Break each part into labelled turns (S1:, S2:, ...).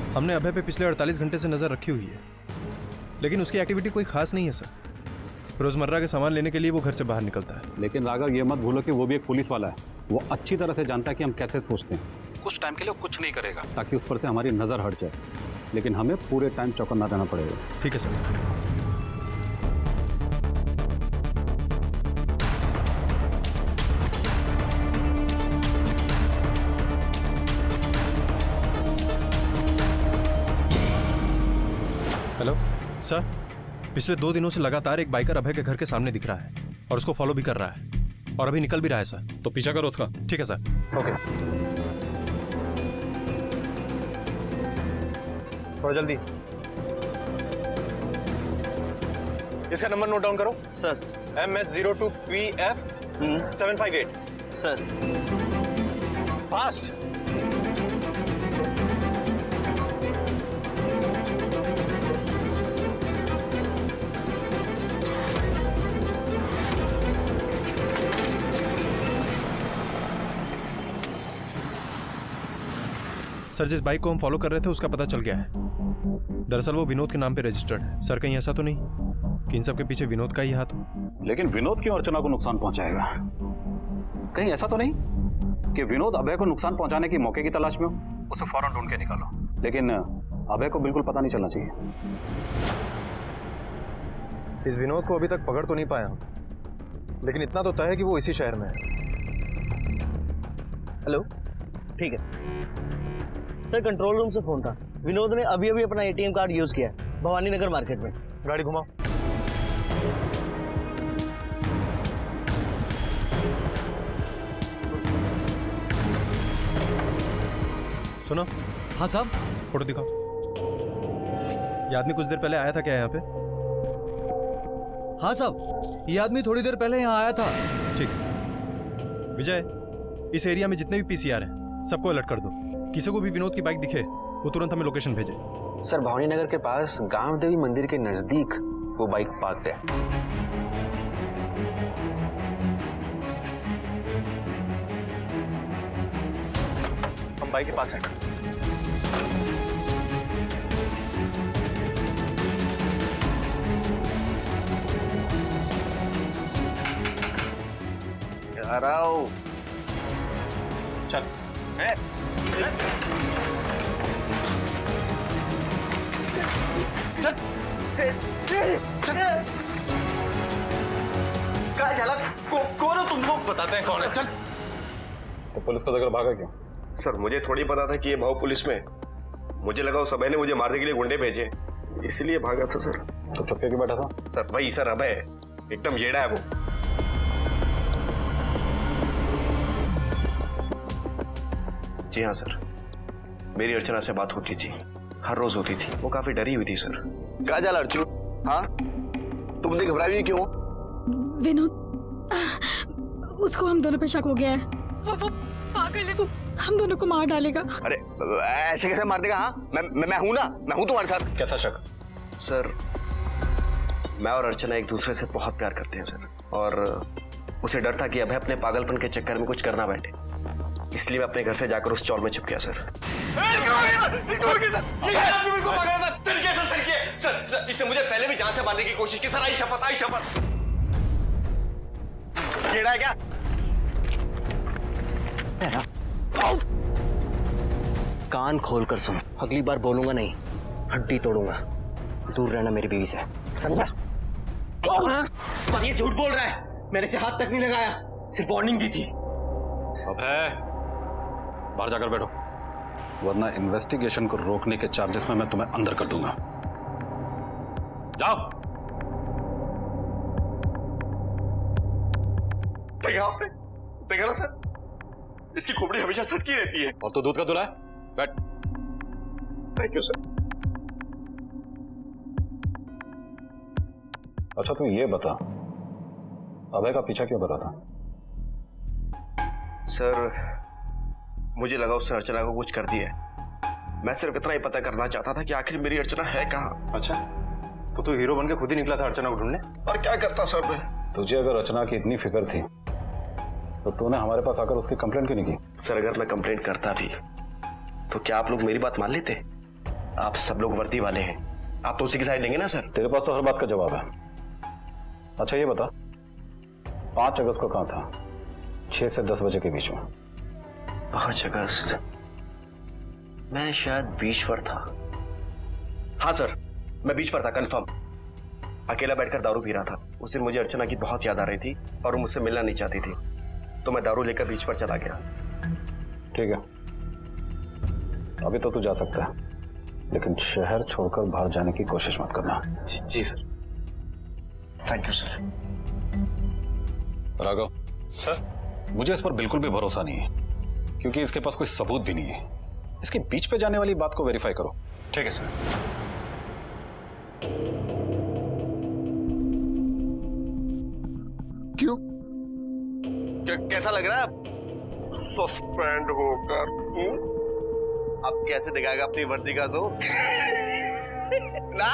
S1: हमने अभय पे पिछले 48 घंटे से नजर रखी हुई है, लेकिन उसकी एक्टिविटी कोई खास नहीं है सर। रोजमर्रा के सामान लेने के लिए वो घर से बाहर निकलता है।
S2: लेकिन राघव ये मत भूलो कि वो भी एक पुलिस वाला है। वो अच्छी तरह से जानता है कि हम कैसे सोचते हैं। कुछ टाइम के लिए कुछ नहीं करेगा ताकि उस पर से हमारी नजर हट जाए, लेकिन हमें पूरे टाइम चौकन्ना रहना पड़ेगा।
S1: ठीक है सर। हेलो सर, पिछले 2 दिनों से लगातार एक बाइकर अभय के घर के सामने दिख रहा है और उसको फॉलो भी कर रहा है और अभी निकल भी रहा है सर।
S2: तो पीछा करो उसका।
S1: ठीक है सर। ओके, थोड़ा जल्दी। इसका नंबर नोट डाउन करो
S3: sir.
S1: MS02PF 758
S3: sir.
S1: Fast. Sir, जिस बाइक को हम फॉलो कर रहे थे उसका पता चल गया है। दरअसल वो विनोद के नाम पे रजिस्टर्ड है। सर, कहीं ऐसा तो नहीं कि इन सब के पीछे विनोद का ही हाथ हो?
S2: लेकिन विनोद क्यों अर्चना को नुकसान पहुंचाएगा? कहीं ऐसा तो नहीं कि विनोद अभय को नुकसान पहुंचाने के मौके की तलाश में हो? उसे फौरन ढूंढ के निकालो, लेकिन अभय को बिल्कुल पता नहीं चलना चाहिए।
S1: इस विनोद को अभी तक पकड़ तो नहीं पाया हम, लेकिन इतना तो तय है कि वो इसी शहर में है।
S3: हेलो, ठीक है सर। कंट्रोल रूम से फोन था। विनोद ने अभी अभी अपना एटीएम कार्ड यूज किया है भवानी नगर मार्केट में।
S1: गाड़ी घुमाओ। सुनो।
S4: हाँ साहब।
S1: फोटो दिखाओ। ये आदमी कुछ देर पहले आया था क्या यहाँ पे?
S4: हाँ साहब, ये आदमी थोड़ी देर पहले यहाँ आया था।
S1: ठीक। विजय, इस एरिया में जितने भी पीसीआर हैं सबको अलर्ट कर दो। किसी को भी विनोद की बाइक दिखे वो तुरंत हमें लोकेशन भेजे।
S5: सर, भवानी नगर के पास गांव देवी मंदिर के नजदीक वो बाइक पार्क्ड है।
S1: हम बाइक के पास हैं।
S3: आ रहा हूं।
S1: चल।
S3: कौन हो तुम लोग?
S1: बताते हैं कौन है। चल।
S2: तो पुलिस को देखकर भागा क्यों?
S6: सर, मुझे थोड़ी पता था कि ये भाव पुलिस में। मुझे लगा उस अभय ने मुझे मारने के लिए गुंडे भेजे, इसलिए भागा था सर।
S2: तो चुपके क्यों बैठा था?
S6: सर वही सर, अभय एकदम येड़ा है वो। जी हाँ सर, मेरी अर्चना से बात होती थी, हर रोज होती थी। वो काफी डरी हुई थी सर।
S3: कहा जा अर्जुन? हाँ, तुमने घबराई हुई क्यों?
S7: विनोद, उसको हम दोनों पे शक हो गया है। वो पागल है, वो हम दोनों को मार डालेगा।
S3: अरे ऐसे कैसे मार देगा? हाँ, मैं हूं ना, मैं हूं तुम्हारे साथ।
S2: कैसा शक?
S6: सर, मैं और अर्चना एक दूसरे से बहुत प्यार करते हैं सर, और उसे डर था कि अभय अपने पागलपन के चक्कर में कुछ करना बैठे, इसलिए मैं अपने घर से जाकर उस चौल में छिप गया सर। इससे मुझे पहले भी जान से मारने की कोशिश की सर। आई शपथ, आई शपथ।
S3: कीड़ा है क्या?
S5: कान खोल कर सुन, अगली बार बोलूंगा नहीं, हड्डी तोड़ूंगा। दूर रहना मेरी बीवी से, समझा? पर ये झूठ बोल रहा है, मेरे से हाथ तक नहीं लगाया, सिर्फ वार्निंग दी थी।
S2: अभय, बाहर जाकर बैठो, वरना इन्वेस्टिगेशन को रोकने के चार्जेस में मैं तुम्हें अंदर कर दूंगा। जाओ।
S6: देखा आपने? देखा ना सर, इसकी खोपड़ी हमेशा सटकी रहती है।
S2: और तो दूध का दूल्हा है। बैठ।
S6: Thank you sir.
S2: अच्छा तू ये बता, अभय का पीछा क्यों कर रहा था?
S6: सर, मुझे लगा उसने अर्चना को कुछ कर दिया है। मैं सिर्फ इतना ही पता करना चाहता था कि आखिर मेरी अर्चना है कहाँ।
S1: अच्छा, तो तू हीरो बन के खुद ही निकला था अर्चना को ढूंढने?
S6: और क्या करता सर मैं?
S2: तुझे अगर अर्चना की इतनी फिक्र थी तो तूने हमारे पास आकर उसकी कंप्लेंट क्यों नहीं की?
S6: सर अगर मैं कंप्लेंट करता भी तो क्या आप लोग मेरी बात मान लेते? आप सब लोग वर्दी वाले हैं, आप तो उसी की साइड लेंगे ना सर?
S2: तेरे पास तो हर बात का जवाब है। अच्छा ये बता, 5 अगस्त को कहाँ था? 6 से 10 बजे के बीच में।
S6: 5 अगस्त मैं शायद बीच पर था। हाँ सर, मैं बीच पर था कंफर्म। अकेला बैठकर दारू पी रहा था। उस दिन मुझे अर्चना की बहुत याद आ रही थी और वो मुझसे मिलना नहीं चाहती थी, तो मैं दारू लेकर बीच पर चला गया।
S2: ठीक है, अभी तो तू जा सकता है, लेकिन शहर छोड़कर बाहर जाने की कोशिश मत करना।
S6: जी sir. Thank you sir.
S2: Raghav
S1: sir,
S2: मुझे इस पर बिल्कुल भी भरोसा नहीं है, क्योंकि इसके पास कोई सबूत भी नहीं है। इसके बीच पे जाने वाली बात को वेरीफाई करो।
S1: ठीक है सर।
S2: क्यों?
S6: कैसा लग रहा है सस्पेंड होकर? अब कैसे दिखाएगा अपनी वर्दी का जोर? ना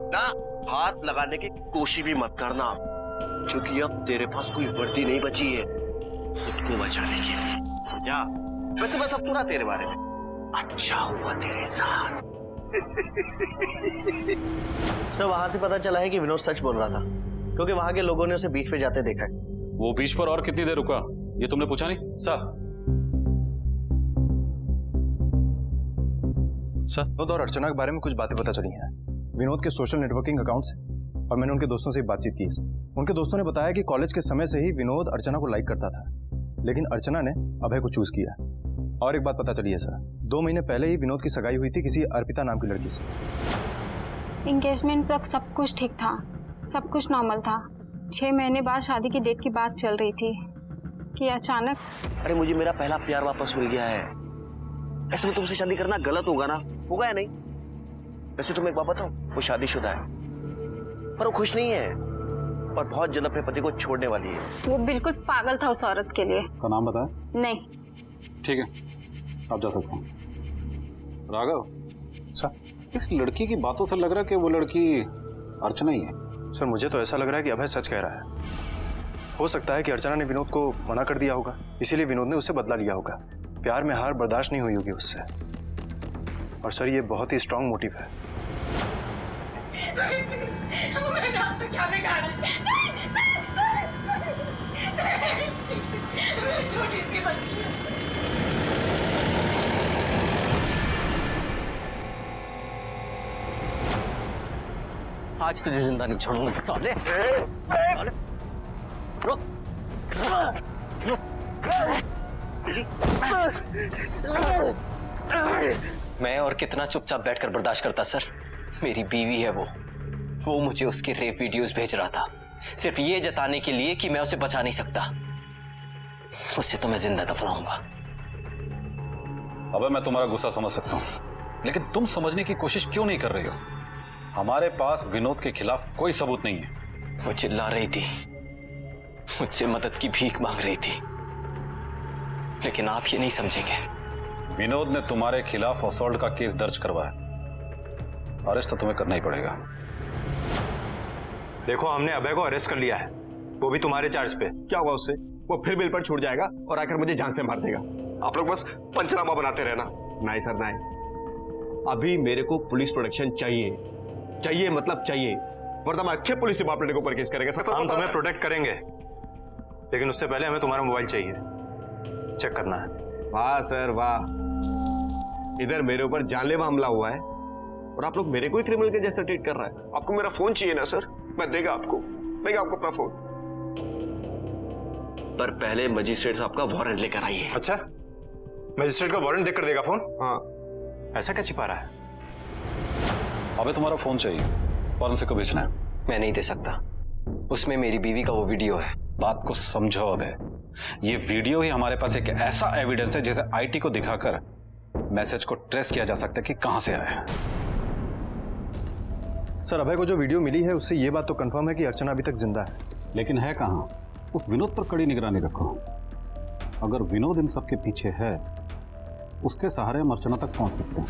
S6: ना, हाथ लगाने की कोशिश भी मत करना, क्योंकि अब तेरे पास कोई वर्दी नहीं बची है खुद को बचाने के लिए, समझा? वैसे मैं सब सुना तेरे बारे में, अच्छा हुआ तेरे साथ।
S3: सर वहां से पता चला है कि विनोद सच बोल रहा था, क्योंकि वहां के लोगों ने उसे बीच पे जाते देखा है।
S2: वो बीच पर और कितनी देर रुका, ये तुमने पूछा नहीं?
S1: सर विनोद और अर्चना के बारे में कुछ बातें पता चली हैं विनोद के सोशल नेटवर्किंग अकाउंट से, और मैंने उनके दोस्तों से बातचीत की है। उनके दोस्तों ने बताया कि कॉलेज के समय से ही विनोद अर्चना को लाइक करता था, लेकिन अर्चना ने अभय को चूज किया। और एक बात पता चली है सर, 2 महीने पहले ही विनोद की सगाई हुई थी किसी अर्पिता नाम की लड़की से।
S8: एंगेजमेंट तक सब कुछ ठीक था, सब कुछ नॉर्मल था। 6 महीने बाद शादी की डेट की बात चल रही थी कि अचानक।
S6: अरे मुझे मेरा पहला प्यार वापस मिल गया है। ऐसे में तुमसे शादी करना गलत होगा ना? होगा या नहीं? वैसे तुम एक बात बताओ, वो शादीशुदा है पर वो खुश नहीं है और बहुत जल्द अपने पति को छोड़ने वाली है।
S8: वो बिल्कुल पागल था उस औरत के लिए।
S2: का नाम बताया?
S8: नहीं।
S2: ठीक है, आप जा सकते हैं। राघव
S1: सर,
S2: इस लड़की की बातों से लग रहा है कि वो लड़की अर्चना ही है।
S1: सर मुझे तो ऐसा लग रहा है कि अभय सच कह रहा है। हो सकता है कि अर्चना ने विनोद को मना कर दिया होगा, इसीलिए विनोद ने उससे बदला लिया होगा। प्यार में हार बर्दाश्त नहीं हुई होगी उससे। और सर ये बहुत ही स्ट्रांग मोटिव है।
S7: मैंने आपसे क्या बिगाड़ा? छोटी सी बच्ची।
S5: आज तुझे जिंदा नहीं छोड़ूंगा साले। रुक। मैं और कितना चुपचाप बैठकर बर्दाश्त करता सर। मेरी बीवी है वो मुझे उसके रेप वीडियोस भेज रहा था, सिर्फ ये जताने के लिए कि मैं उसे बचा नहीं सकता। उसे तो मैं जिंदा दफनाऊंगा।
S2: अबे मैं तुम्हारा गुस्सा समझ सकता हूँ, लेकिन तुम समझने की कोशिश क्यों नहीं कर रही हो? हमारे पास विनोद के खिलाफ कोई सबूत नहीं है।
S5: वो चिल्ला रही थी, मुझसे मदद की भीख मांग रही थी, लेकिन आप ये नहीं समझेंगे।
S2: विनोद ने तुम्हारे खिलाफ असॉल्ट का केस दर्ज करवाया, अरेस्ट तो तुम्हें करना ही पड़ेगा।
S1: देखो हमने अभय को अरेस्ट कर लिया है, वो भी तुम्हारे चार्ज पे।
S6: क्या होगा उससे? वो फिर बिल पर छूट जाएगा और आकर मुझे जान से मार देगा। आप लोग बस पंचनामा बनाते रहना। नहीं सर नहीं, अभी मेरे को पुलिस प्रोटेक्शन चाहिए, चाहिए मतलब चाहिए, वरना मैं अच्छे पुलिस डिपार्टमेंट के ऊपर केस करेंगे।
S1: हम तुम्हें प्रोटेक्ट करेंगे, लेकिन उससे पहले हमें तुम्हारा मोबाइल चाहिए, चेक करना है।
S6: वाह सर वाह, इधर मेरे ऊपर जानलेवा हमला हुआ है और आप लोग मेरे को ही क्रिमिनल के जैसा ट्रीट कर रहा है। आपको मेरा फोन चाहिए ना सर? मैं देगा आपको अपना फोन, पर पहले मजिस्ट्रेट साहब का वारंट लेकर आइए।
S1: अच्छा, मजिस्ट्रेट का वारंट देकर देगा फोन?
S6: हाँ।
S1: ऐसा क्या छिपा रहा है?
S2: अबे तुम्हारा फोन चाहिए, फॉरेंसिक को भेजना है।
S5: मैं नहीं दे सकता, उसमें मेरी बीवी का वो वीडियो है।
S2: बात को समझो अबे, ये वीडियो ही हमारे पास एक ऐसा एविडेंस है जिसे आईटी को दिखाकर मैसेज को ट्रेस किया जा सकता है कि कहां से आया है।
S1: सर अभय को जो वीडियो मिली है उससे ये बात तो कंफर्म है कि अर्चना अभी तक जिंदा है।
S2: लेकिन है कहां? उस विनोद पर कड़ी निगरानी रखो। अगर विनोद इन सब के पीछे है, उसके सहारे हम अर्चना तक पहुंच सकते हैं।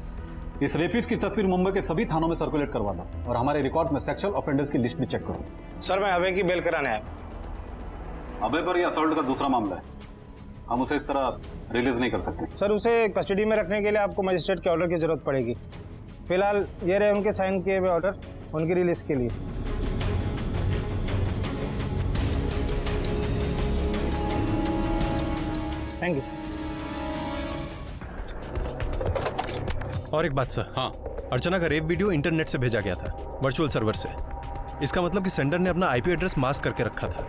S2: इस रेपिस्ट की तस्वीर मुंबई के सभी थानों में सर्कुलेट करवा दो और हमारे रिकॉर्ड में सेक्सुअल ऑफेंडर्स की लिस्ट भी चेक करो।
S3: सर मैं अभय की बेल कराने आया।
S2: अभय पर यह असॉल्ट का दूसरा मामला है, हम उसे इस तरह रिलीज नहीं कर सकते।
S9: सर उसे कस्टडी में रखने के लिए आपको मजिस्ट्रेट के ऑर्डर की जरूरत पड़ेगी। फिलहाल ये रहे उनके साइन किए हुए ऑर्डर उनकी रिलीज के लिए। Thank you.
S1: और एक बात सर,
S2: हाँ,
S1: अर्चना का रेप वीडियो इंटरनेट से भेजा गया था, वर्चुअल सर्वर से। इसका मतलब कि सेंडर ने अपना आईपी एड्रेस मास्क करके रखा था।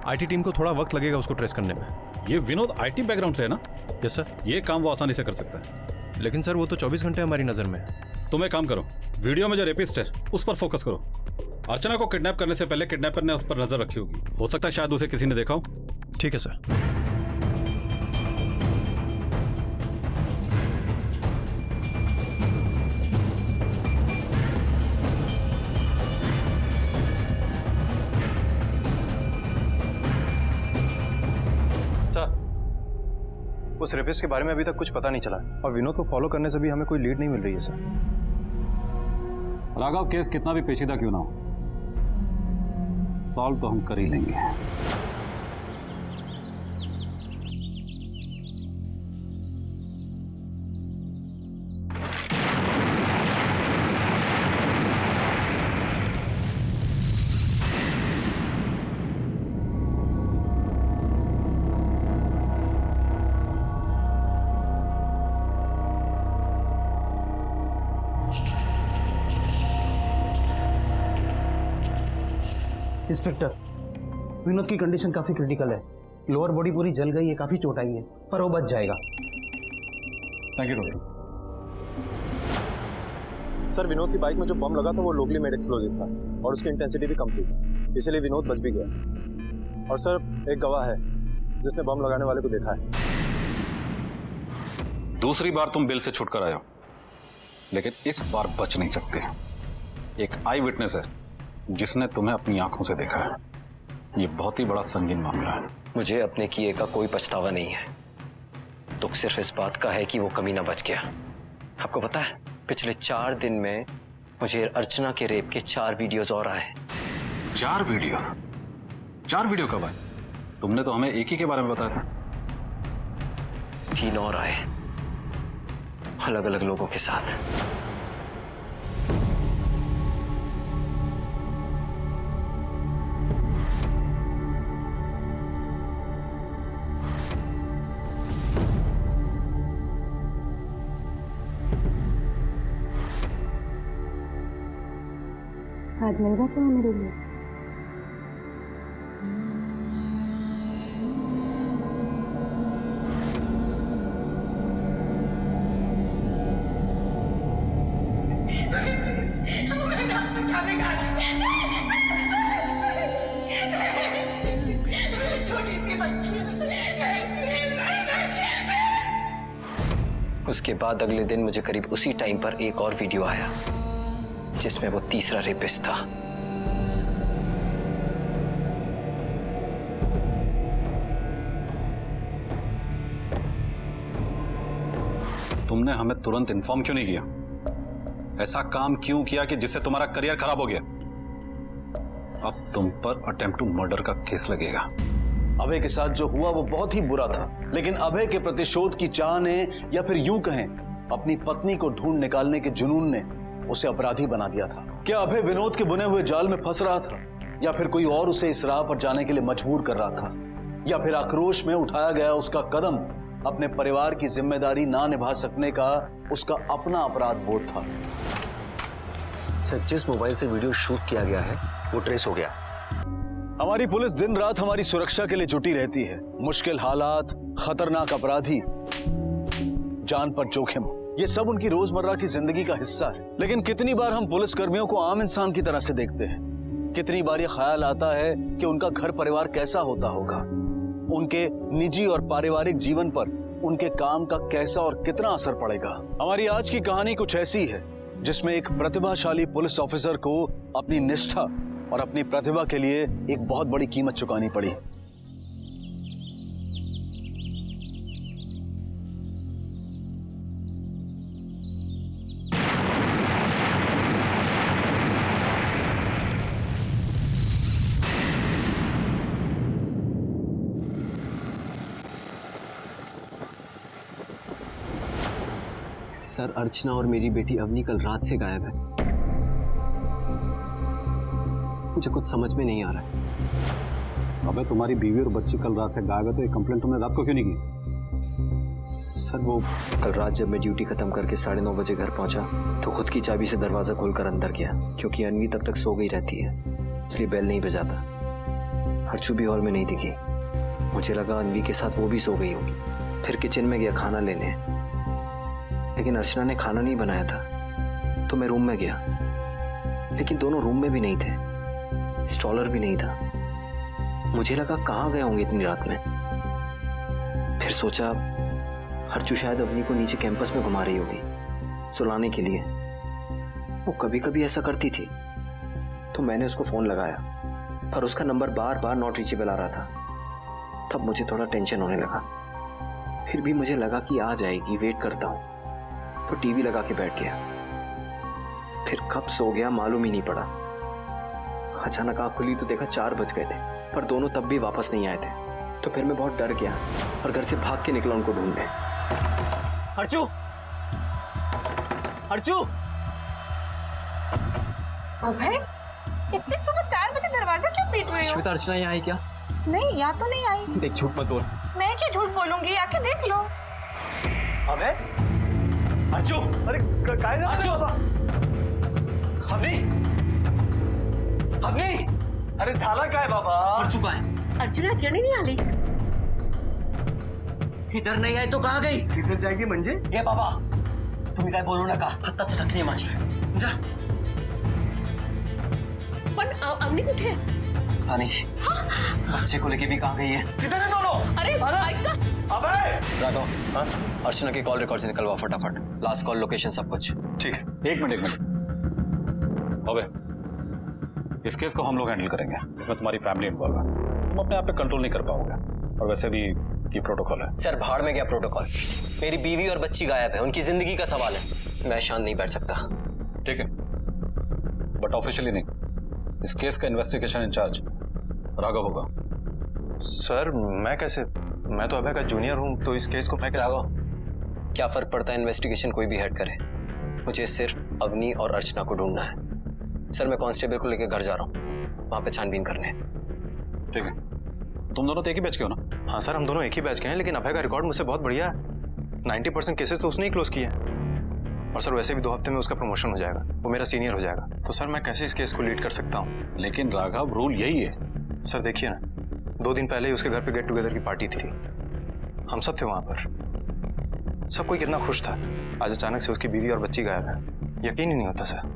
S1: आईटी टीम को थोड़ा वक्त लगेगा उसको ट्रेस करने में।
S2: ये विनोद आईटी बैकग्राउंड से है ना?
S1: Yes sir.
S2: ये काम वो आसानी से कर सकता है।
S1: लेकिन सर वो तो 24 घंटे हमारी नजर में है।
S2: तुम एक काम करो, वीडियो में जो रेपिस्ट है उस पर फोकस करो। अर्चना को किडनैप करने से पहले किडनैपर ने उस पर नजर रखी होगी, हो सकता है शायद उसे किसी ने देखा हो।
S1: ठीक है सर। सर उस रेपिस्ट के बारे में अभी तक कुछ पता नहीं चला और विनोद को फॉलो करने से भी हमें कोई लीड नहीं मिल रही है सर।
S2: राघव, केस कितना भी पेचीदा क्यों ना हो, सॉल्व तो हम कर ही लेंगे।
S3: इंस्पेक्टर, विनोद की कंडीशन काफी क्रिटिकल है। लोअर बॉडी पूरी जल गई है, काफी चोट आई है, पर वो बच जाएगा।
S2: Thank you doctor.
S1: Sir Vinod की बाइक में जो बम लगा था वो लोकली मेड एक्सप्लोजिव था और उसकी इंटेंसिटी भी कम थी, इसीलिए विनोद बच भी गया। और सर एक गवाह है जिसने बम लगाने वाले को देखा है।
S2: दूसरी बार तुम बिल से छुटकर आए हो, लेकिन इस बार बच नहीं सकते। एक आई विटनेस है जिसने तुम्हें अपनी आंखों से देखा है। ये बहुत ही बड़ा संगीन मामला है।
S5: मुझे अपने किए का कोई पछतावा नहीं है। दुख सिर्फ इस बात का है कि वो कमीना बच गया। आपको पता है, पिछले 4 दिन में मुझे अर्चना के रेप के 4 वीडियोस और आए।
S2: 4 वीडियो? 4 वीडियो कब आए? तुमने तो हमें एक ही के बारे में बताया था।
S5: 3 और आए, अलग अलग लोगों के साथ।
S7: आज मिलेगा समय मेरे लिए।
S5: उसके बाद अगले दिन मुझे करीब उसी टाइम पर एक और वीडियो आया जिसमें वो तीसरा रेपिस्ट था।
S2: तुमने हमें तुरंत इन्फॉर्म क्यों नहीं किया? ऐसा काम क्यों किया कि जिससे तुम्हारा करियर खराब हो गया? अब तुम पर अटेम्प्ट टू मर्डर का केस लगेगा।
S10: अभय के साथ जो हुआ वो बहुत ही बुरा था, लेकिन अभय के प्रतिशोध की चाह ने, या फिर यूं कहें अपनी पत्नी को ढूंढ निकालने के जुनून ने उसे अपराधी बना दिया था। क्या अभय विनोद के बुने हुए जाल में फंस रहा था, या फिर कोई और उसे इस राह पर जाने के लिए मजबूर कर रहा था, या फिर आक्रोश में उठाया गया उसका कदम अपने परिवार की जिम्मेदारी ना निभा सकने का उसका अपना अपराध बोध था?
S6: सर जिस मोबाइल से वीडियो शूट किया गया है वो ट्रेस हो गया।
S10: हमारी पुलिस दिन रात हमारी सुरक्षा के लिए जुटी रहती है। मुश्किल हालात, खतरनाक अपराधी, जान पर जोखिम, ये सब उनकी रोजमर्रा की जिंदगी का हिस्सा है। लेकिन कितनी बार हम पुलिस कर्मियों को आम इंसान की तरह से देखते हैं। कितनी बार ये ख्याल आता है कि उनका घर परिवार कैसा होता होगा, उनके निजी और पारिवारिक जीवन पर उनके काम का कैसा और कितना असर पड़ेगा। हमारी आज की कहानी कुछ ऐसी है जिसमें एक प्रतिभाशाली पुलिस ऑफिसर को अपनी निष्ठा और अपनी प्रतिभा के लिए एक बहुत बड़ी कीमत चुकानी पड़ी।
S5: सर, अर्चना और मेरी बेटी अवनी कल रात से गायब है। मुझे कुछ समझ में नहीं आ रहा है।
S2: अबे तुम्हारी बीवी और बच्ची कल रात से गायब है तो ये कंप्लेंट तुमने रात को क्यों नहीं की?
S5: सर, वो कल रात जब मैं ड्यूटी खत्म करके 9:30 बजे घर पहुंचा तो खुद की चाबी से दरवाजा खोलकर अंदर गया, क्योंकि अनवी तब तक सो गई रहती है, इसलिए बेल नहीं बजाता। हर्षू भी हॉल में नहीं दिखी। मुझे लगा अनवी के साथ वो भी सो गई होगी। फिर किचन में गया खाना लेने, लेकिन अर्चना ने खाना नहीं बनाया था। तो मैं रूम में गया, लेकिन दोनों रूम में भी नहीं थे, स्टॉलर भी नहीं था। मुझे लगा कहाँ गए होंगे इतनी रात में। फिर सोचा हर्षू शायद अवनी को नीचे कैंपस में घुमा रही होगी सुलाने के लिए। वो कभी कभी ऐसा करती थी। तो मैंने उसको फोन लगाया, पर उसका नंबर बार बार नॉट रीचेबल आ रहा था। तब मुझे थोड़ा टेंशन होने लगा। फिर भी मुझे लगा कि आ जाएगी, वेट करता हूं। तो टीवी लगा के बैठ गया। फिर कब सो गया मालूम ही नहीं पड़ा। अचानक आंख खुली तो देखा 4 बज गए थे, पर दोनों तब भी वापस नहीं आए थे। तो फिर मैं बहुत डर गया और घर से भाग के निकला उनको ढूंढने। हर्षू, हर्षू!
S8: अभय, इतनी सुबह 4 बजे दरवाजा क्यों पीट रही हो?
S5: श्वेता, अर्चना यहाँ आई क्या?
S8: नहीं, यहाँ तो नहीं आई।
S5: देख, झूठ मत बोल।
S8: मैं क्यों झूठ बोलूंगी, आके देख लो।
S5: अबे, हर्षू! अरे काय हर्षू! अवनी! अवनी! अरे झाला काय बाबा? हर्षू काय?
S3: अर्चना क्यों नहीं आली?
S5: इधर नहीं आई तो कहाँ गई?
S3: इधर जाएगी म्हणजे?
S5: ये बाबा, तुम्ही काय बोलू नका. हातात सटकली आहे माझी. जा.
S7: पण अवनी कुठे है?
S5: अनिश, बच्चे को लेके भी कहाँ गई है?
S3: किधर है दोनों?
S7: अरे ऐक तर.
S3: अबे!
S5: राघव, अर्चना की कॉल रिकॉर्ड से निकलवा फटाफट. लास्ट कॉल, लोकेशन, सब कुछ.
S1: ठीक है.
S2: एक मिनट. अबे, इस केस को हम लोग हैंडल करेंगे. इसमें तुम्हारी फैमिली इन्वॉल्व है. तुम अपने आप पे कंट्रोल नहीं कर पाओगे. और वैसे भी ये प्रोटोकॉल है.
S5: सर, भाड़ में गया प्रोटोकॉल. मेरी बीवी और बच्ची गायब है. उनकी जिंदगी का सवाल है. मैं शांत नहीं बैठ सकता.
S2: ठीक है, बट ऑफिशियली नहीं. इस केस का इन्वेस्टिगेशन इंचार्ज राघव होगा.
S1: सर, मैं तो अभय का जूनियर हूं, तो इस केस को मैं कैसे?
S5: राघव, क्या फर्क पड़ता है इन्वेस्टिगेशन कोई भी हेड करे. मुझे सिर्फ अवनी और अर्चना को ढूंढना है. सर, मैं कांस्टेबल को लेकर घर जा रहा हूँ, वहां पे छानबीन करने.
S2: ठीक है. तुम दोनों तो एक ही बैच के हो ना?
S1: हाँ सर, हम दोनों एक ही बैच के हैं, लेकिन अभय का रिकॉर्ड मुझसे बहुत बढ़िया है. 90% केसेस तो उसने ही क्लोज किए हैं. और सर, वैसे भी 2 हफ्ते में उसका प्रमोशन हो जाएगा. वो मेरा सीनियर हो जाएगा. तो सर, मैं कैसे इस केस को लीड कर सकता हूँ?
S2: लेकिन राघव, रूल यही है.
S1: सर देखिए ना, 2 दिन पहले ही उसके घर पे गेट टुगेदर की पार्टी थी. हम सब थे वहां पर. सब कोई कितना खुश था. आज अचानक से उसकी बीवी और बच्ची गायब है. यकीन ही नहीं होता सर.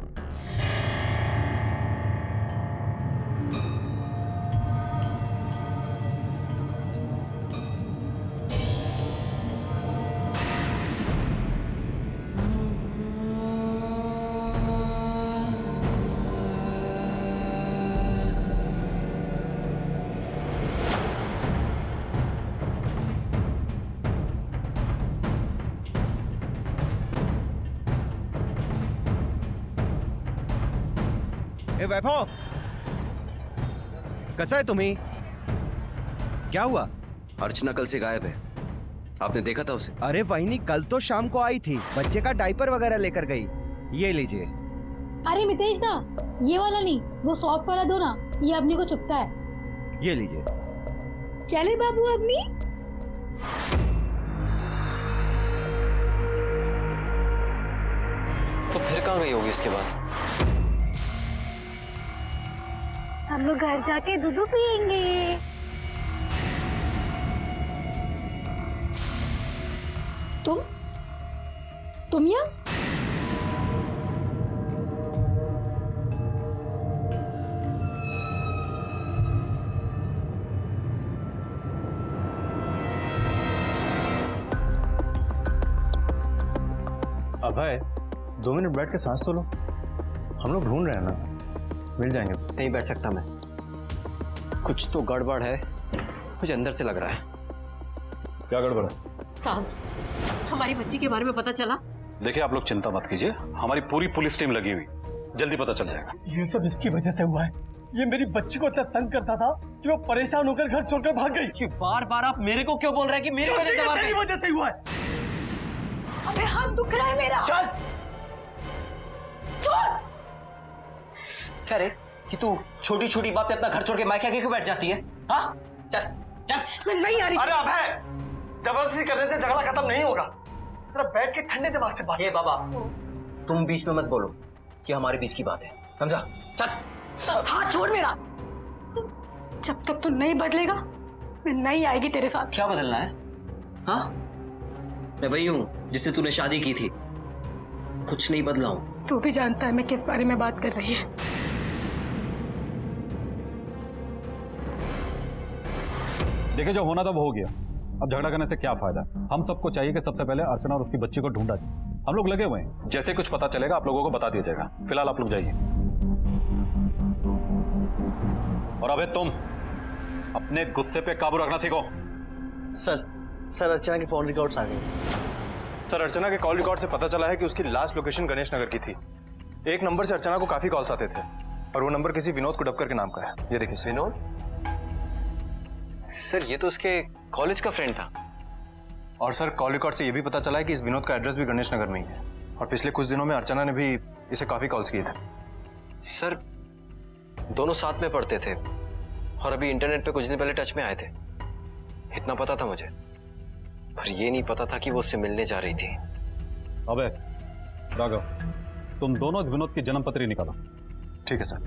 S11: ए वैभव, कैसा है तुम्ही? क्या हुआ?
S6: अर्चना कल से गायब है. आपने देखा था उसे?
S11: अरे वहीनी कल तो शाम को आई थी, बच्चे का डायपर वगैरह लेकर गई. ये लीजिए.
S7: अरे मितेश दा, ये वाला नहीं, वो सॉफ्ट वाला दो ना, ये अपने को चुभता है.
S11: ये लीजिए.
S7: चले बाबू अपनी.
S5: तो फिर कहाँ गई होगी इसके बाद?
S8: हम लोग घर जाके दूध पियेंगे.
S7: तुम यहाँ?
S1: अभय, 2 मिनट बैठ के सांस तो लो. हम लोग ढूंढ रहे हैं ना. मिल जाएंगे.
S5: नहीं बैठ सकता मैं. कुछ तो गड़बड़ है, मुझे अंदर से लग रहा है.
S2: क्या गड़बड़ है?
S7: साहब, हमारी बच्ची के बारे में पता चला.
S2: देखिए, आप लोग चिंता मत कीजिए. हमारी पूरी पुलिस टीम लगी हुई. जल्दी पता चल जाएगा.
S3: ये सब इसकी वजह से हुआ है. ये मेरी बच्ची को इतना तंग करता था कि वो परेशान होकर घर छोड़कर भाग गई.
S5: बार बार आप मेरे को क्यों बोल रहे हैं कि मेरी वजह से
S3: हुआ है?
S7: अबे हाथ दुख रहा है मेरा।
S5: चल।
S7: छोड़।
S5: क्या रे कि तू छोटी छोटी बात पे अपना घर छोड़ के मायके क्यों बैठ जाती है? हाँ चल चल।
S7: मैं नहीं आ रही।
S6: अरे अभय, जबरदस्ती करने से झगड़ा खत्म नहीं होगा। जरा बैठ के ठंडे दिमाग से बात।
S5: ये बाबा तुम बीच में मत बोलो कि हमारे बीच की बात है, समझा? चल।
S7: हाथ छोड़ मेरा। जब तक तू नहीं बदलेगा मैं नहीं आएगी तेरे साथ।
S5: क्या बदलना है? हाँ मैं वही हूं जिससे तूने शादी की थी, कुछ नहीं बदला हूं।
S7: तू भी जानता है मैं किस बारे में बात कर रही है।
S2: देखिए जो होना था वो हो गया, अब झगड़ा करने से क्या फायदा। हम सबको चाहिए कि सबसे पहले अर्चना और उसकी बच्ची को ढूंढा जाए। हम लोग लगे हुए हैं, जैसे कुछ पता चलेगा आप लोगों को बता दिया जाएगा। फिलहाल आप लोग जाइए। और अबे तुम अपने गुस्से पे काबू रखना सीखो।
S3: सर अर्चना के फोन रिकॉर्ड्स आ गए।
S1: सर अर्चना के कॉल रिकॉर्ड से पता चला है कि उसकी लास्ट लोकेशन गणेश नगर की थी। एक नंबर से अर्चना को काफी कॉल्स आते थे और वो नंबर किसी विनोद कुडपकर के नाम का है। ये देखिए सर।
S5: विनोद? सर ये तो उसके कॉलेज का फ्रेंड था।
S1: और सर कॉल रिकॉर्ड से ये भी पता चला है कि इस विनोद का एड्रेस भी गणेश नगर में ही है और पिछले कुछ दिनों में अर्चना ने भी इसे काफी कॉल्स किए थे।
S5: सर दोनों साथ में पढ़ते थे और अभी इंटरनेट पे कुछ दिन पहले टच में आए थे, इतना पता था मुझे, पर ये नहीं पता था कि वो उससे मिलने जा रही थी।
S2: अबे राघव, तुम दोनों विनोद की जन्मपत्री निकालो।
S1: ठीक है सर।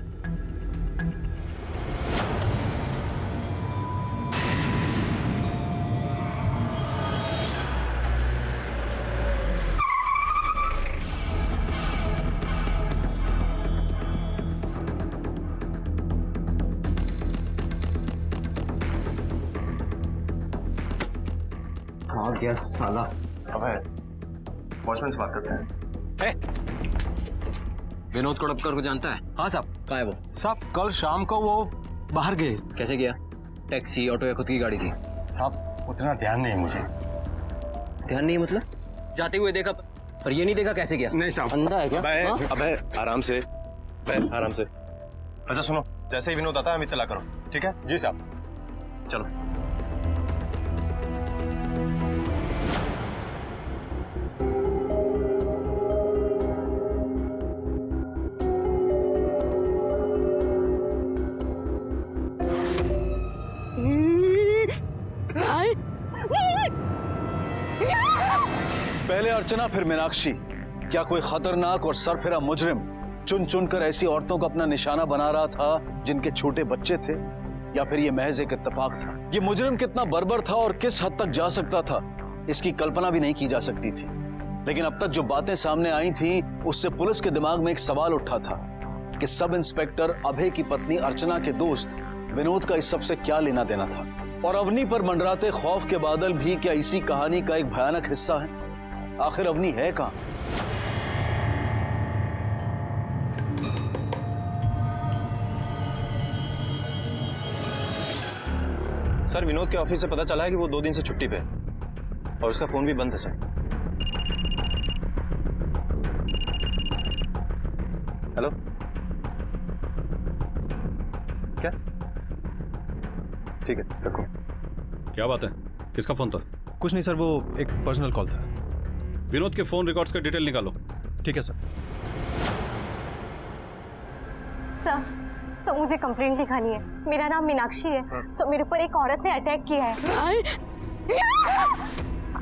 S5: आ गया साला।
S1: अबे वॉचमैन से बात करते हैं।
S5: विनोद कुडपकर को जानता है?
S11: हाँ साहब।
S5: कहाँ है वो?
S11: साहब कल शाम को वो बाहर गए।
S5: कैसे गया? टैक्सी, ऑटो या खुद की गाड़ी थी?
S1: साहब उतना ध्यान नहीं है मुझे।
S5: ध्यान नहीं मतलब? जाते हुए देखा पर ये नहीं देखा कैसे गया?
S1: नहीं साहब।
S5: अंधा है क्या?
S1: अबे अबे आराम से, आराम से। अच्छा सुनो, जैसे ही विनोद आता है हमें इत्तला करो, ठीक है? जी साहब। चलो।
S10: पहले अर्चना फिर मीनाक्षी। क्या कोई खतरनाक और सरफिरा मुजरिम चुन चुन कर ऐसी औरतों को अपना निशाना बना रहा था जिनके छोटे बच्चे थे, या फिर ये महज एक इत्तेफाक था? ये मुजरिम कितना बर्बर था और किस हद तक जा सकता था, इसकी कल्पना भी नहीं की जा सकती थी। लेकिन अब तक जो बातें सामने आई थी उससे पुलिस के दिमाग में एक सवाल उठा था कि सब इंस्पेक्टर अभय की पत्नी अर्चना के दोस्त विनोद का इस सबसे क्या लेना देना था। और अवनी पर मंडराते खौफ के बादल भी क्या इसी कहानी का एक भयानक हिस्सा है? आखिर अवनी है कहां?
S1: सर विनोद के ऑफिस से पता चला है कि वो 2 दिन से छुट्टी पे है और उसका फोन भी बंद है सर। हेलो, क्या? ठीक है रखो।
S2: क्या बात है, किसका फोन था?
S1: कुछ नहीं सर, वो एक पर्सनल कॉल था।
S2: विनोद के फोन रिकॉर्ड्स का डिटेल निकालो।
S1: ठीक है सर।
S8: तो मुझे कंप्लेंट लिखानी है। मेरा नाम मीनाक्षी है। तो मेरे ऊपर एक औरत ने अटैक किया है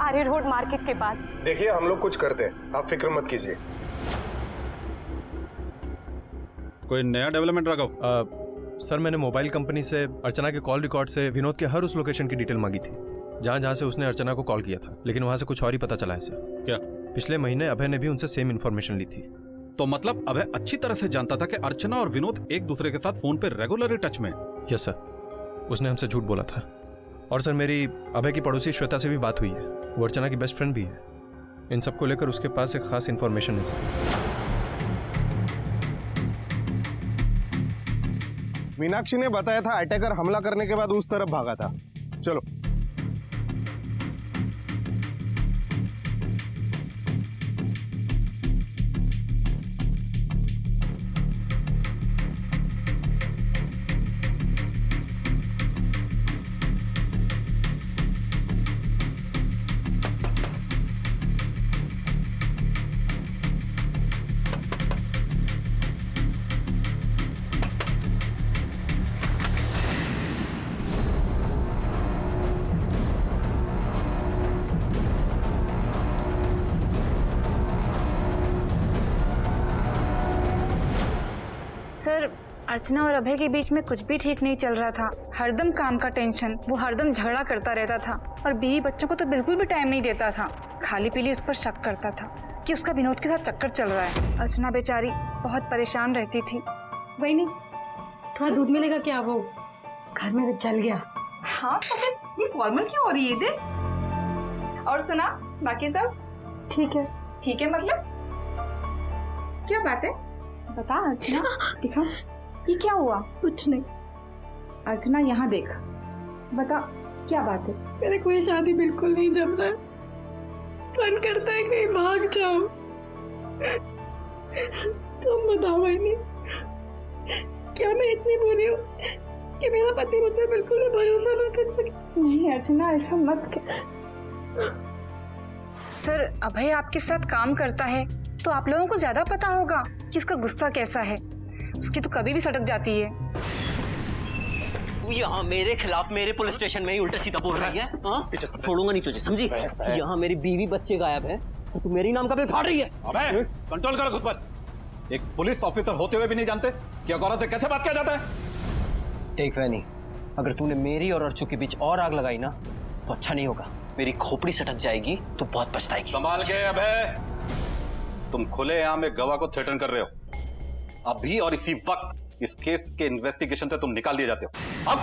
S8: आर्य रोड मार्केट के पास।
S12: देखिए हम लोग कुछ करते हैं, आप फिक्र मत कीजिए।
S2: कोई नया डेवलपमेंट राघव?
S1: सर मैंने मोबाइल कंपनी से अर्चना के कॉल रिकॉर्ड से विनोद के हर उस लोकेशन की डिटेल मांगी थी जहां से उसने अर्चना को कॉल किया था, लेकिन वहां से कुछ और ही पता चला है सर।
S2: क्या?
S1: पिछले महीने अभय ने भी उनसे सेम इन्फॉर्मेशन ली थी।
S2: तो मतलब अभय अच्छी तरह से जानता था कि अर्चना और विनोद एक दूसरे के साथ फोन पे रेगुलरली टच में?
S1: यस सर, उसने हमसे झूठ बोला था। और सर मेरी अभय की पड़ोसी श्वेता से भी बात हुई है, वो अर्चना की बेस्ट फ्रेंड भी है। इन सबको लेकर उसके पास एक खास इन्फॉर्मेशन है सर।
S12: मीनाक्षी ने बताया था अटैकर हमला करने के बाद उस तरफ भागा था। चलो।
S8: सर, अर्चना और अभय के बीच में कुछ भी ठीक नहीं चल रहा था। हरदम काम का टेंशन, वो हरदम झगड़ा करता रहता था और बीवी बच्चों को तो बिल्कुल भी टाइम नहीं देता था। खाली पीली उस पर शक करता था कि उसका विनोद के साथ चक्कर चल रहा है। अर्चना बेचारी बहुत परेशान रहती थी।
S7: वही नहीं, थोड़ा दूध मिलेगा क्या? वो घर में जल गया।
S8: हाँ तो फिर ये फॉर्मल क्यों हो रही है इधर? और सुना, बाकी सब
S7: ठीक है।
S8: ठीक है मतलब क्या बात है? बता अर्चना, दिखा ये क्या हुआ?
S7: कुछ नहीं।
S8: अर्चना यहाँ देख, बता क्या बात है?
S7: मेरे को ये शादी बिल्कुल नहीं जम रहा है। मन करता है कहीं भाग जाऊं। तुम बताओ भाई, नहीं क्या मैं इतनी बुरी हूँ कि मेरा पति मुझ पर बिल्कुल भी भरोसा ना कर सके?
S8: नहीं अर्चना, ऐसा मत कर। सर, अभय आपके साथ काम करता है तो आप लोगों को ज्यादा पता होगा कि उसका गुस्सा कैसा है। उसकी तो कभी भी सटक जाती है।
S5: तू यहाँ मेरे खिलाफ मेरे पुलिस स्टेशन में ही उल्टा सीधा बोल रही है? हाँ? छोड़ूंगा नहीं तुझे, समझी? यहाँ मेरी बीवी बच्चे गायब है तो तू मेरी नाम का बिल फाड़ रही है।
S2: अबे कंट्रोल करो खुद पर। एक पुलिस ऑफिसर होते हुए भी नहीं जानते कि औरत से कैसे बात किया जाता है?
S5: देख वैनी, अगर तूने मेरी और अर्चू के बीच और आग लगाई ना तो अच्छा नहीं होगा। मेरी खोपड़ी सटक जाएगी तो बहुत पछताएगी।
S2: संभाल के अबे, तुम खुलेआम एक गवाह को थ्रेटन कर रहे हो। अभी और इसी वक्त इस केस के इन्वेस्टिगेशन से तुम निकाल दिए जाते हो। अब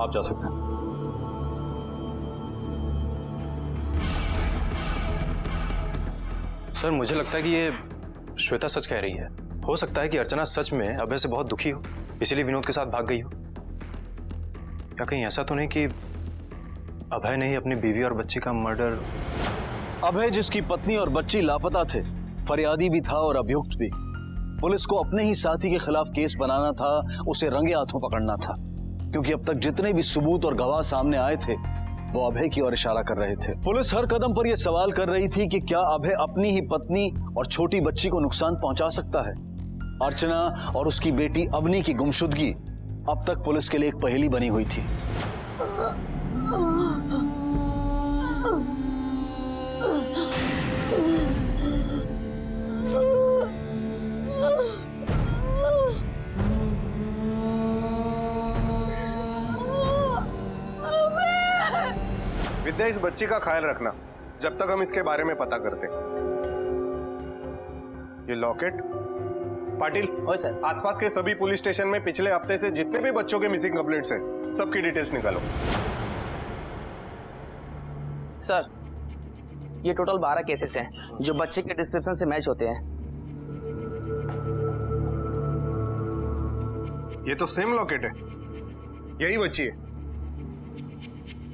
S2: आप जा सकते हैं।
S1: सर, मुझे लगता है कि ये श्वेता सच कह रही है। हो सकता है कि अर्चना सच में अभय से बहुत दुखी हो, इसीलिए विनोद के साथ भाग गई हो। या कहीं ऐसा तो नहीं कि अभय ने ही अपनी बीवी और बच्ची का मर्डर?
S10: अभय जिसकी पत्नी और बच्ची लापता थे, फरियादी भी था और अभियुक्त भी। पुलिस को अपने ही साथी के खिलाफ केस बनाना था, उसे रंगे हाथों पकड़ना था, क्योंकि अब तक जितने भी सबूत और गवाह सामने आए थे वो अभय की ओर इशारा कर रहे थे। पुलिस हर कदम पर यह सवाल कर रही थी कि क्या अभय अपनी ही पत्नी और छोटी बच्ची को नुकसान पहुंचा सकता है। अर्चना और उसकी बेटी अवनी की गुमशुदगी अब तक पुलिस के लिए एक पहेली बनी हुई थी।
S12: विद्या, इस बच्ची का ख्याल रखना जब तक हम इसके बारे में पता करते। ये लॉकेट, पाटिल,
S3: सर,
S12: आसपास के सभी पुलिस स्टेशन में पिछले हफ्ते से जितने भी बच्चों के मिसिंग कंप्लेंट्स हैं, सबकी डिटेल्स निकालो।
S3: सर, ये टोटल 12 केसेस हैं जो बच्चे के डिस्क्रिप्शन से मैच होते हैं।
S12: ये तो सेम लॉकेट है, यही बच्ची है,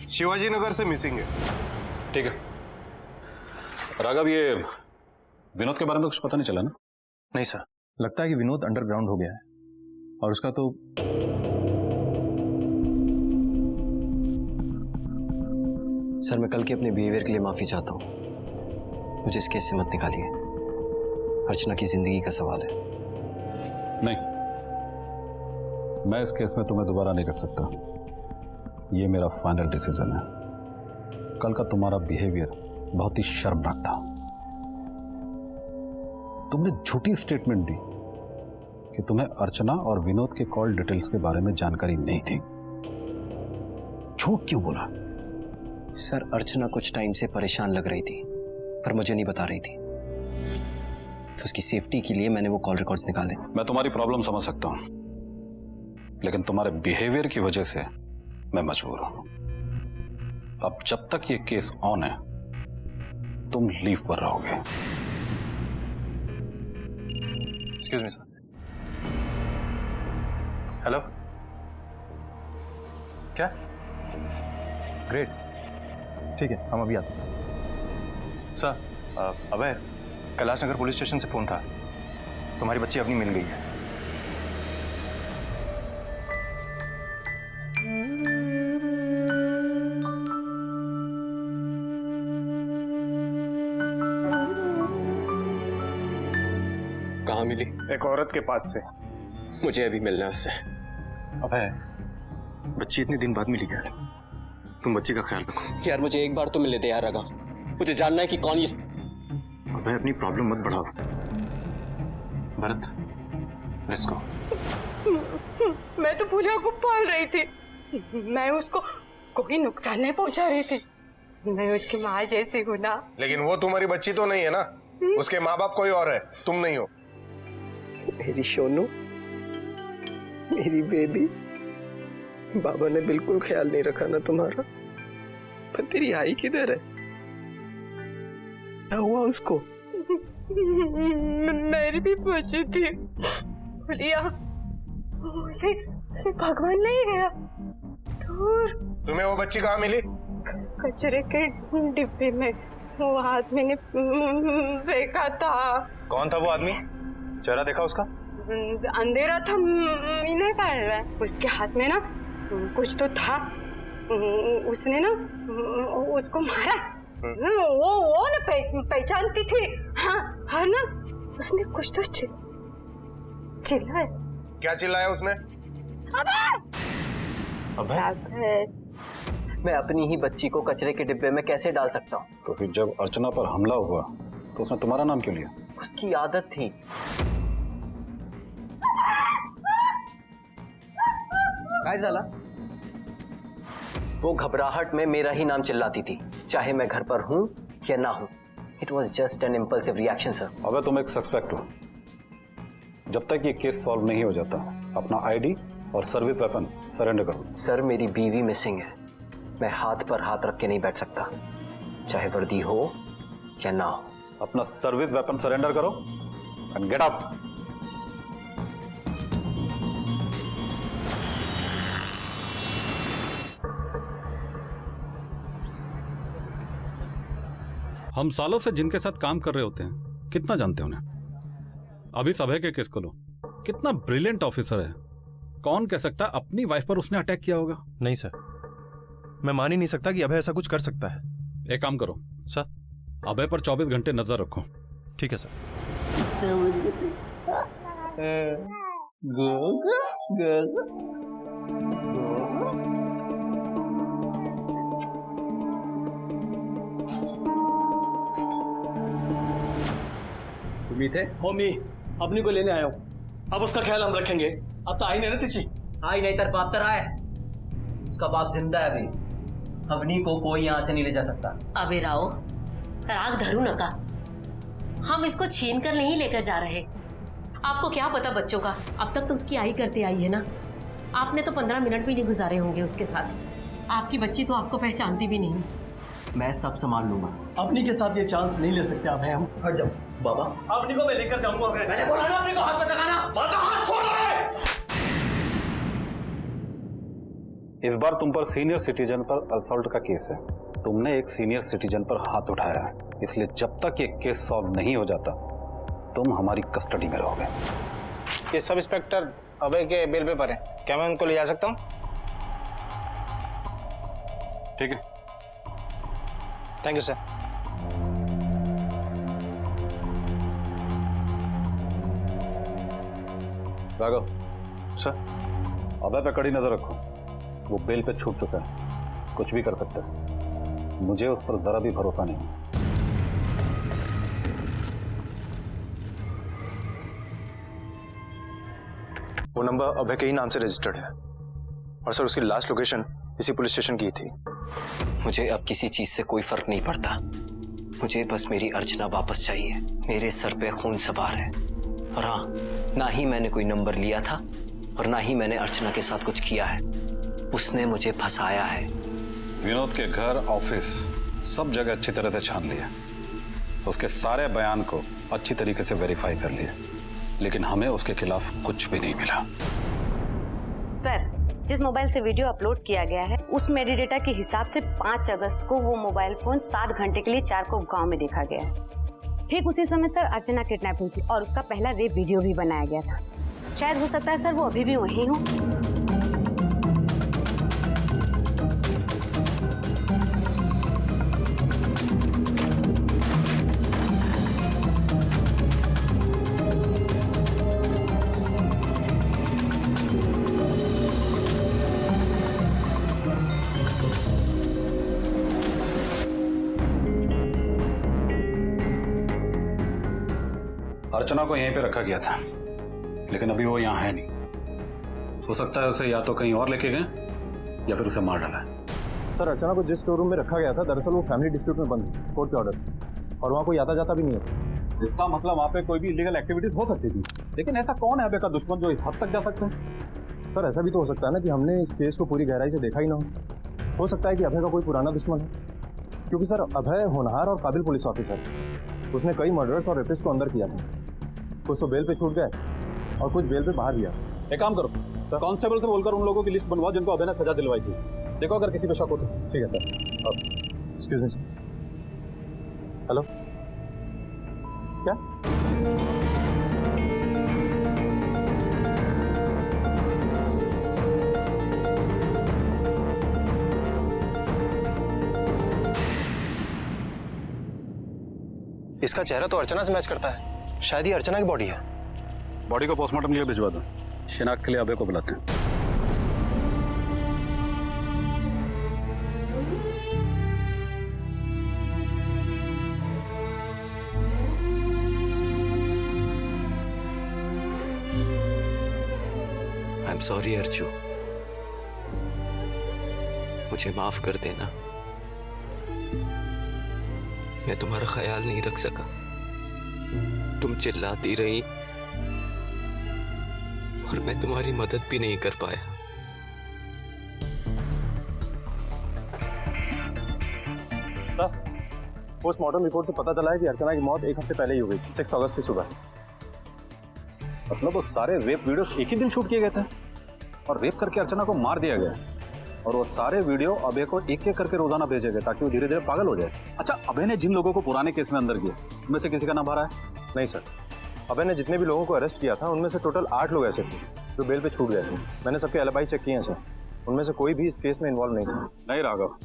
S12: शिवाजी नगर से मिसिंग है।
S2: ठीक है राघव, ये विनोद के बारे में कुछ पता नहीं चला ना?
S1: नहीं सर, लगता है कि विनोद अंडरग्राउंड हो गया है और उसका तो
S5: सर, मैं कल के अपने बिहेवियर के लिए माफी चाहता हूं। मुझे इस केस से मत निकालिए। अर्चना की जिंदगी का सवाल है।
S2: नहीं, मैं इस केस में तुम्हें दोबारा नहीं रख सकता। ये मेरा फाइनल डिसीजन है। कल का तुम्हारा बिहेवियर बहुत ही शर्मनाक था। तुमने झूठी स्टेटमेंट दी कि तुम्हें अर्चना और विनोद के कॉल डिटेल्स के बारे में जानकारी नहीं थी। झूठ क्यों बोला?
S5: सर, अर्चना कुछ टाइम से परेशान लग रही थी पर मुझे नहीं बता रही थी, तो उसकी सेफ्टी के लिए मैंने वो कॉल रिकॉर्ड्स निकाले।
S2: मैं तुम्हारी प्रॉब्लम समझ सकता हूं, लेकिन तुम्हारे बिहेवियर की वजह से मैं मजबूर हूं। अब जब तक ये केस ऑन है तुम लीव पर रहोगे।
S1: Excuse me sir. हेलो, क्या? ग्रेट, ठीक है, हम अभी आते हैं। सर, अभय, कैलाश नगर पुलिस स्टेशन से फोन था, तुम्हारी बच्ची अवनी मिल गई है।
S5: कहाँ मिली?
S12: एक औरत के पास से।
S5: मुझे अभी मिलना है उससे।
S1: अभय, बच्ची इतने दिन बाद मिली क्या? तुम बच्ची का ख्याल रखो।
S5: यार मुझे एक बार तो मिले थे यार राघव, मुझे जानना है कि कौन ये।
S1: भाई अपनी प्रॉब्लम मत बढ़ाओ। Bharat, let's go.
S7: मैं तो पूजा को पाल रही थी, मैं उसको कोई नुकसान नहीं पहुंचा रही थी। मैं उसकी माँ जैसी हूँ ना।
S12: लेकिन वो तुम्हारी बच्ची तो नहीं है ना, उसके माँ बाप कोई और है, तुम नहीं हो।
S5: मेरी सोनू, मेरी बेबी, बाबा ने बिल्कुल ख्याल नहीं रखा ना तुम्हारा। पर तेरी आई किधर है? क्या हुआ उसको?
S7: मेरी भी बच्ची थी भैया, उसे भगवान ले गया। दूर
S12: तुम्हें वो बच्ची कहाँ मिली?
S7: कचरे के डिब्बे में वो आदमी ने फेंका था।
S1: कौन था वो आदमी? चेहरा देखा उसका?
S7: अंधेरा था, मीने काट रहा है। उसके हाथ में ना कुछ तो था, उसने ना उसको मारा। वो ना पहचानती थी। हाँ हाँ ना, उसने कुछ तो चिल्लाया।
S12: क्या चिल्लाया उसने?
S5: अबे मैं अपनी ही बच्ची को कचरे के डिब्बे में कैसे डाल सकता हूँ?
S2: तो फिर जब अर्चना पर हमला हुआ तो उसने तुम्हारा नाम क्यों लिया?
S5: उसकी आदत थी। काय झाला? वो घबराहट में मेरा ही नाम चिल्लाती थी, चाहे मैं घर पर हूं या ना हूं। It was just an impulsive reaction sir.
S2: अबे तुम एक सस्पेक्ट हो। जब तक ये केस सॉल्व नहीं हो जाता अपना आईडी और सर्विस वेपन सरेंडर करो।
S5: सर मेरी बीवी मिसिंग है, मैं हाथ पर हाथ रख के नहीं बैठ सकता, चाहे वर्दी हो या ना हो।
S2: अपना सर्विस वेपन सरेंडर करो एंड गेट आउट।
S13: हम सालों से जिनके साथ काम कर रहे होते हैं, कितना जानते हैं उन्हें। अभी इस अभय के केस को लो, कितना ब्रिलियंट ऑफिसर है। कौन कह सकता है अपनी वाइफ पर उसने अटैक किया होगा?
S1: नहीं सर, मैं मान ही नहीं सकता कि अभय ऐसा कुछ कर सकता है।
S13: एक काम करो
S1: सर,
S13: अभय पर 24 घंटे नजर रखो।
S1: ठीक है सर।
S3: थे मम्मी अपनी को लेने आया हूँ, अब उसका ख्याल हम रखेंगे। अब तो आई नहीं ना तिची?
S5: आई नहीं तर बाप तर आए। इसका बाप जिंदा है अभी, अवनी को कोई यहाँ से नहीं ले जा सकता।
S14: अबे राव, राग धरू नका, हम इसको छीन कर नहीं लेकर जा रहे। आपको क्या पता बच्चों का, अब तक तो उसकी आई करते आई है ना। आपने तो 15 मिनट भी नहीं गुजारे होंगे उसके साथ। आपकी बच्ची तो आपको पहचानती भी नहीं।
S5: मैं सब संभाल लूंगा।
S3: अपनी के साथ ये चांस नहीं ले सकते। अब है हम हट जाओ।
S5: बाबा
S3: अपनी को मैं लेकर जाऊंगा। मैंने बोला ना अपनी को हाथ मत लगाना। हाथ छोड़ दे।
S2: इस बार तुम पर सीनियर सिटीजन पर असॉल्ट का केस है। तुमने एक सीनियर सिटीजन पर हाथ उठाया है, इसलिए जब तक ये केस सॉल्व नहीं हो जाता तुम हमारी कस्टडी में रहोगे।
S9: ये सब इंस्पेक्टर अभय के बेल पे पर है, क्या मैं उनको ले जा सकता हूँ?
S2: ठीक है,
S9: thank you sir.
S2: Raghav
S1: sir,
S2: Abhay पे कड़ी नजर रखो। वो बेल पे छूट चुका है, कुछ भी कर सकता है। मुझे उस पर जरा भी भरोसा नहीं।
S1: वो नंबर अभय के ही नाम से रजिस्टर्ड है और सर उसकी लास्ट लोकेशन इसी पुलिस स्टेशन की थी।
S5: मुझे अब किसी चीज से कोई फर्क नहीं पड़ता, मुझे बस मेरी अर्चना वापस चाहिए। मेरे सर पे खून सवार है, और हाँ, ना ही मैंने कोई नंबर लिया था और ना ही मैंने अर्चना के साथ कुछ किया है। उसने मुझे फंसाया है।
S2: विनोद के घर, ऑफिस, सब जगह अच्छी तरह से छान लिया। उसके सारे बयान को अच्छी तरीके से वेरीफाई कर लिया, लेकिन हमें उसके खिलाफ कुछ भी नहीं मिला।
S14: सर, जिस मोबाइल से वीडियो अपलोड किया गया है उस मेटाडेटा के हिसाब से 5 अगस्त को वो मोबाइल फोन 7 घंटे के लिए चारकोप गांव में देखा गया है। ठीक उसी समय सर अर्चना किडनैप हुई थी और उसका पहला रेप वीडियो भी बनाया गया था। शायद हो सकता है सर वो अभी भी वहीं हो।
S2: अर्चना को यहीं पे रखा गया था, लेकिन अभी वो यहाँ है नहीं। हो सकता है उसे या तो कहीं और लेके गए या फिर उसे मार डाला है।
S1: सर, अर्चना को जिस स्टोर रूम में रखा गया था, दरअसल वो फैमिली डिस्प्यूट में बंद है कोर्ट के ऑर्डर से, और वहाँ कोई आता जाता भी नहीं है सर।
S13: इसका मतलब वहाँ पे कोई भी इलीगल एक्टिविटीज हो सकती थी, लेकिन ऐसा कौन है अभय का दुश्मन जो इस हद तक जा सकते हैं?
S1: सर, ऐसा भी तो हो सकता है ना कि हमने इस केस को पूरी गहराई से देखा ही ना हो सकता है कि अभय का कोई पुराना दुश्मन है, क्योंकि सर अभय होनहार और काबिल पुलिस ऑफिसर, उसने कई मर्डर्स और रेपिस्ट को अंदर किया था। कुछ तो बेल पे छूट गए और कुछ बेल पे बाहर भी आए।
S13: एक काम करो, कांस्टेबल से बोलकर उन लोगों की लिस्ट बनवाओ जिनको अभय ने सजा दिलवाई थी। देखो अगर किसी पे शक हो तो।
S1: ठीक है sir. Excuse me sir. Hello, क्या? इसका चेहरा तो अर्चना से मैच करता है, शायद ये अर्चना की बॉडी है।
S2: बॉडी को पोस्टमार्टम के लिए भिजवा दो, शिनाख्त के लिए अभय को बुलाते हैं।
S5: आई एम सॉरी अर्जू, मुझे माफ कर देना। मैं तुम्हारा ख्याल नहीं रख सका, तुम चिल्लाती रही और मैं तुम्हारी मदद भी नहीं कर पाया।
S1: पोस्टमार्टम रिपोर्ट से पता चला है कि अर्चना की मौत 1 हफ्ते पहले ही हो गई, 6 अगस्त की सुबह।
S2: मतलब वो सारे रेप वीडियोस एक ही दिन शूट किए गए थे और रेप करके अर्चना को मार दिया गया, और वो सारे वीडियो अभय को एक एक करके रोजाना भेजे गए ताकि वो धीरे धीरे पागल हो जाए। अच्छा, अभय ने जिन लोगों को पुराने केस में अंदर किया, उनमें से किसी का नाम भरा है?
S1: नहीं सर, अभय ने जितने भी लोगों को अरेस्ट किया था उनमें से टोटल 8 लोग ऐसे थे जो बेल पे छूट गए थे। मैंने सबके एलिबाई चेक किए हैं सर, उनमें से कोई भी इस केस में इन्वॉल्व नहीं था।
S2: नहीं राघव,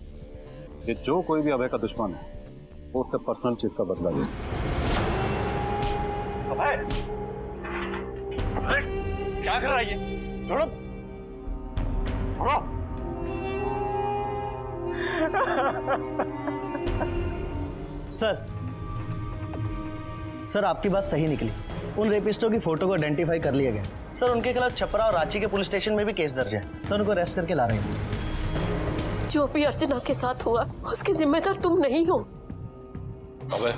S2: ये जो कोई भी अभय का दुश्मन है वो उससे पर्सनल चीज का बदला ले।
S10: अभय, क्या कर रहा है ये? छोड़ो, छोड़ो।
S3: सर आपकी बात सही निकली, उन रेपिस्टों की फोटो को आइडेंटिफाई कर लिया गया। सर उनके खिलाफ छपरा और रांची के पुलिस स्टेशन में भी केस दर्ज है, सर उनको अरेस्ट करके ला रहे हैं।
S15: जो भी अर्चना के साथ हुआ उसके जिम्मेदार तुम नहीं हो।
S2: अबे,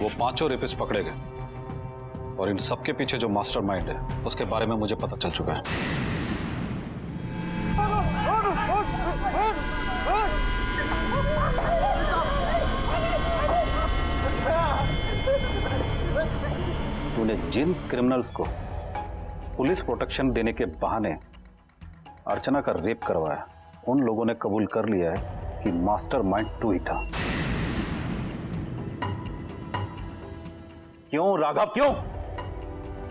S2: वो 5 रेपिस्ट पकड़े गए और इन सबके पीछे जो मास्टरमाइंड है उसके बारे में मुझे पता चल चुका है। तूने जिन क्रिमिनल्स को पुलिस प्रोटेक्शन देने के बहाने अर्चना का रेप करवाया, उन लोगों ने कबूल कर लिया है कि मास्टरमाइंड तू ही था।
S10: क्यों राघव, क्यों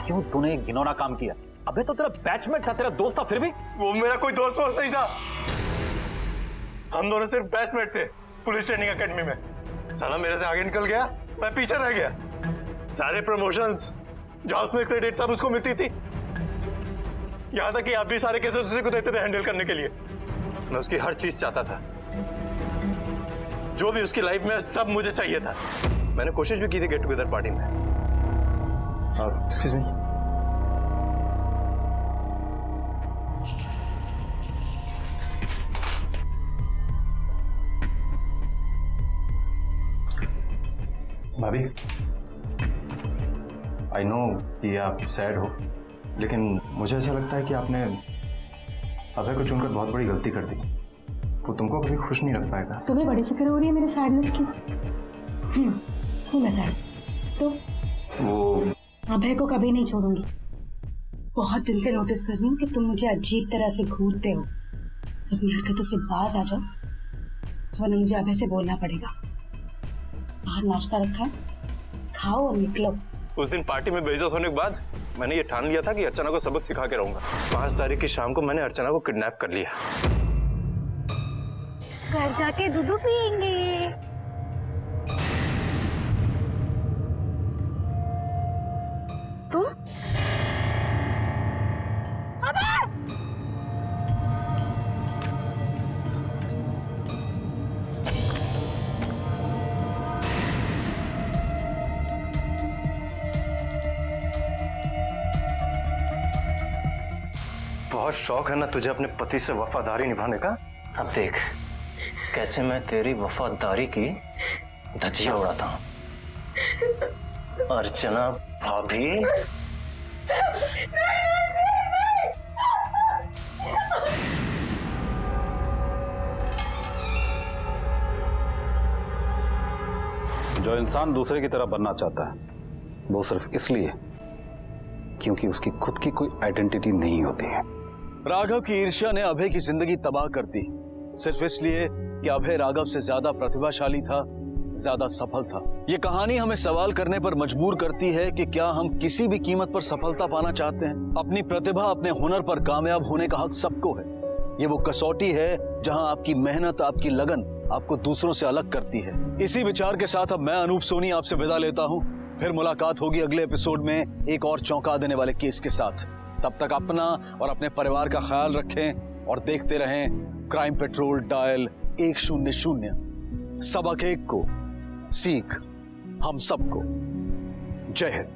S10: क्यों तूने एक घिनौना काम किया? अबे तो तेरा बैचमेट था, तेरा दोस्त था, फिर भी।
S12: वो मेरा कोई दोस्त नहीं था, हम दोनों सिर्फ बैचमेट थे पुलिस ट्रेनिंग एकेडमी में। साला मेरे से आगे निकल गया, मैं पीछे रह गया। सारे प्रमोशंस, जॉब्स में क्रेडिट सब उसको मिलती थी, यहां तक कि आप भी सारे केसेस उसी को देते थे हैंडल करने के लिए। मैं उसकी हर चीज चाहता था, जो भी उसकी लाइफ में सब मुझे चाहिए था। मैंने कोशिश भी की थी गेट टुगेदर पार्टी में।
S1: एक्सक्यूज मी, भाभी, आई नो कि आप सैड हो, लेकिन मुझे ऐसा लगता है कि आपने अभय को चुनकर बहुत बड़ी गलती कर दी। वो तुमको कभी खुश नहीं रख पाएगा।
S15: तुम्हें बड़ी फिक्र हो रही है मेरे सैडनेस की? हूँ मैं सैड, तो
S1: वो
S15: अभय को कभी नहीं छोड़ूंगी। बहुत दिन से नोटिस कर रही हूँ कि तुम मुझे अजीब तरह से घूरते हो। अपनी हरकतों से बाज आ जाओ, वरना मुझे अभय से बोलना पड़ेगा। बाहर नाश्ता रखा है, खाओ और निकलो।
S12: उस दिन पार्टी में बेइज्जत होने के बाद मैंने ये ठान लिया था कि अर्चना को सबक सिखा के रहूंगा। 5 तारीख की शाम को मैंने अर्चना को किडनैप कर लिया।
S15: घर जाके दूध पियेंगे। तुम?
S1: बहुत शौक है ना तुझे अपने पति से वफादारी निभाने का।
S5: अब देख कैसे मैं तेरी वफादारी की धज्जियां उड़ाता हूं। अर्चना भाभी,
S2: जो इंसान दूसरे की तरह बनना चाहता है वो सिर्फ इसलिए क्योंकि उसकी खुद की कोई आइडेंटिटी नहीं होती है।
S10: राघव की ईर्ष्या ने अभय की जिंदगी तबाह कर दी, सिर्फ इसलिए कि अभय राघव से ज्यादा प्रतिभाशाली था, ज्यादा सफल था। ये कहानी हमें सवाल करने पर मजबूर करती है कि क्या हम किसी भी कीमत पर सफलता पाना चाहते हैं? अपनी प्रतिभा, अपने हुनर पर कामयाब होने का हक सबको है। ये वो कसौटी है जहां आपकी मेहनत, आपकी लगन आपको दूसरों से अलग करती है। इसी विचार के साथ अब मैं अनूप सोनी आपसे विदा लेता हूं। फिर मुलाकात होगी अगले एपिसोड में एक और चौंका देने वाले केस के साथ। तब तक अपना और अपने परिवार का ख्याल रखें और देखते रहें क्राइम पेट्रोल डायल 100। सबक एक को सीख हम सबको। जय हिंद।